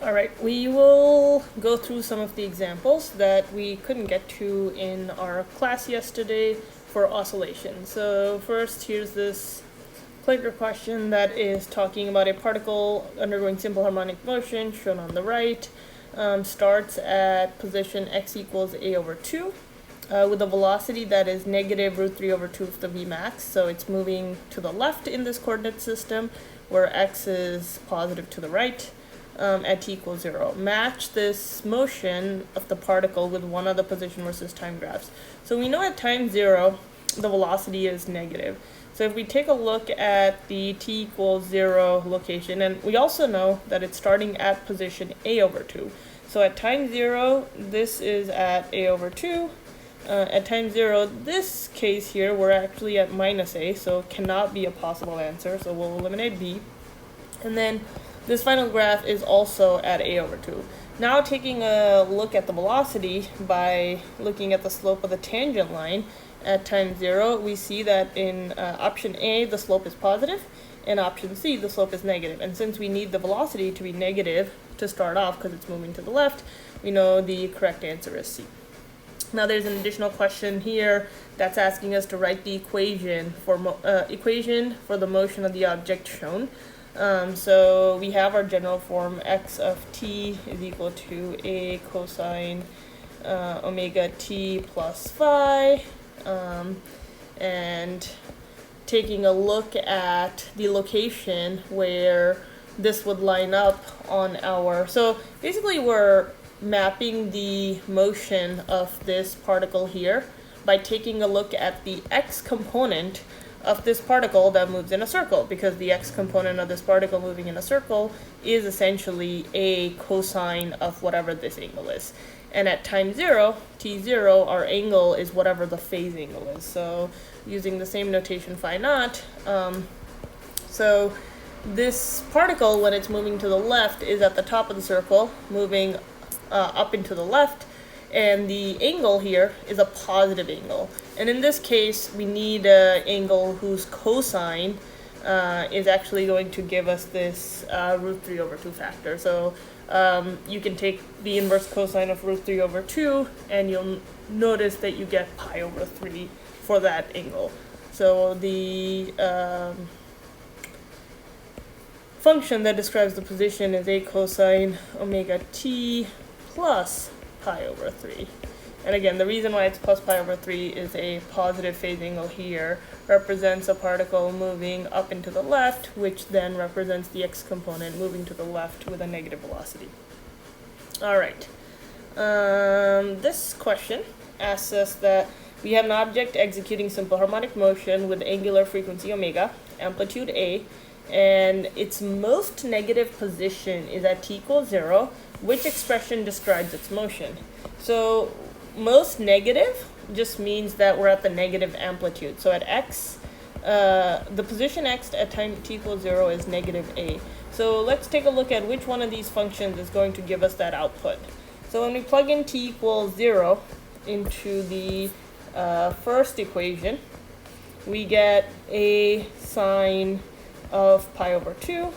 All right, we will go through some of the examples that we couldn't get to in our class yesterday for oscillation. So first, here's this clicker question that is talking about a particle undergoing simple harmonic motion, shown on the right. Starts at position x equals a over 2 with a velocity that is negative root 3 over 2 of the Vmax. So it's moving to the left in this coordinate system where x is positive to the right. At t equals 0. Match this motion of the particle with one of the position versus time graphs. So we know at time 0 the velocity is negative. So if we take a look at the t equals 0 location, and we also know that it's starting at position a over 2. So at time 0, this is at a over 2. At time 0, this case here, we're actually at minus a, so cannot be a possible answer. So we'll eliminate b. And then this final graph is also at a over 2. Now taking a look at the velocity by looking at the slope of the tangent line at time 0, we see that in option A, the slope is positive, and option C, the slope is negative. And since we need the velocity to be negative to start off because it's moving to the left, we know the correct answer is C. Now there's an additional question here that's asking us to write the equation for the motion of the object shown. So we have our general form x of t is equal to a cosine omega t plus phi, and taking a look at the location where this would line up on our, so basically we're mapping the motion of this particle here by taking a look at the x component of this particle that moves in a circle, because the x component of this particle moving in a circle is essentially a cosine of whatever this angle is. And at time 0, t0, our angle is whatever the phase angle is. So using the same notation phi naught, so this particle, when it's moving to the left, is at the top of the circle, moving up and to the left, and the angle here is a positive angle. And in this case, we need an angle whose cosine is actually going to give us this root 3 over 2 factor. So you can take the inverse cosine of root 3 over 2, and you'll notice that you get pi over 3 for that angle. So the function that describes the position is a cosine omega t plus pi over 3. And again, the reason why it's plus pi over 3 is a positive phase angle here represents a particle moving up and to the left, which then represents the x component moving to the left with a negative velocity. All right. This question asks us that we have an object executing simple harmonic motion with angular frequency omega, amplitude a, and its most negative position is at t equals 0. Which expression describes its motion? So most negative just means that we're at the negative amplitude. So at x, the position x at time t equals 0 is negative a. So let's take a look at which one of these functions is going to give us that output. So when we plug in t equals 0 into the first equation, we get a sine of pi over 2.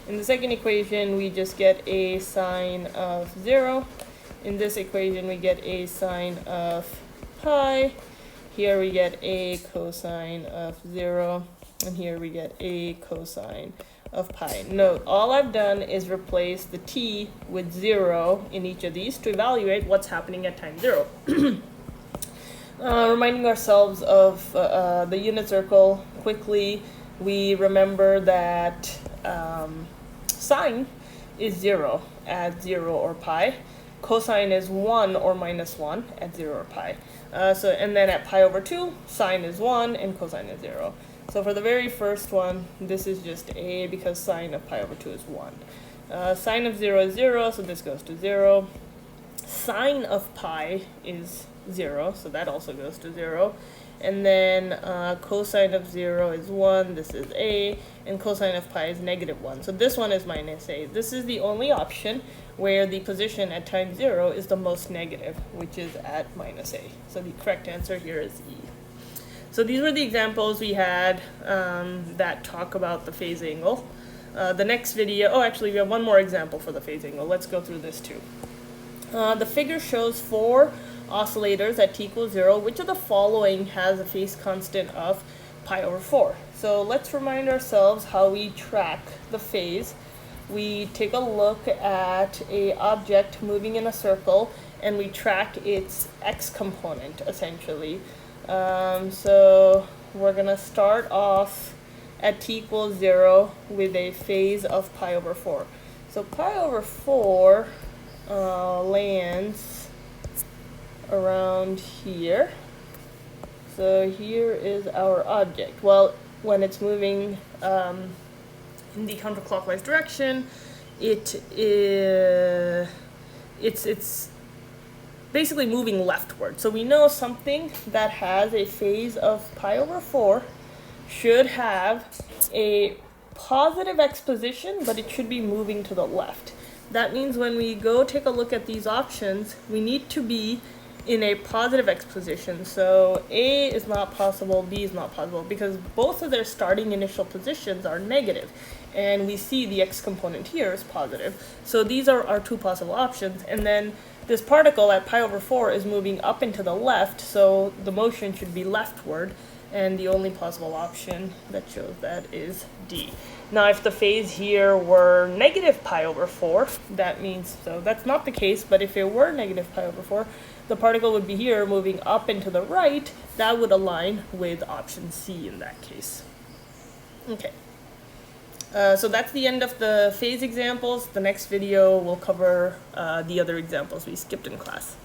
In the second equation, we just get a sine of 0. In this equation, we get a sine of pi. Here we get a cosine of 0. And here we get a cosine of pi. Note, all I've done is replace the t with 0 in each of these to evaluate what's happening at time 0. Reminding ourselves of the unit circle quickly, we remember that sine is 0 at 0 or pi. Cosine is 1 or minus 1 at 0 or pi. And then at pi over 2, sine is 1 and cosine is 0. So for the very first one, this is just a because sine of pi over 2 is 1. Sine of 0 is 0, so this goes to 0. Sine of pi is 0, so that also goes to 0. And then cosine of 0 is 1, this is a, and cosine of pi is negative 1. So this one is minus a. This is the only option where the position at time 0 is the most negative, which is at minus a. So the correct answer here is E. So these were the examples we had that talk about the phase angle. The next video, oh actually we have one more example for the phase angle. Let's go through this too. The figure shows 4 oscillators at t equals 0. Which of the following has a phase constant of pi over 4? So let's remind ourselves how we track the phase. We take a look at a object moving in a circle and we track its x component essentially. So we're going to start off at t equals 0 with a phase of pi over 4. So pi over 4 lands around here. So here is our object. Well, when it's moving in the counterclockwise direction, it's basically moving leftward. So we know something that has a phase of pi over 4 should have a positive x position, but it should be moving to the left. That means when we go take a look at these options, we need to be in a positive x position. So A is not possible, B is not possible, because both of their starting initial positions are negative. And we see the x component here is positive. So these are our 2 possible options. And then this particle at pi over 4 is moving up and to the left, so the motion should be leftward. And the only possible option that shows that is D. Now if the phase here were negative pi over 4, that means, so that's not the case, but if it were negative pi over 4, the particle would be here moving up and to the right. That would align with option C in that case. Okay. So that's the end of the phase examples. The next video will cover the other examples we skipped in class.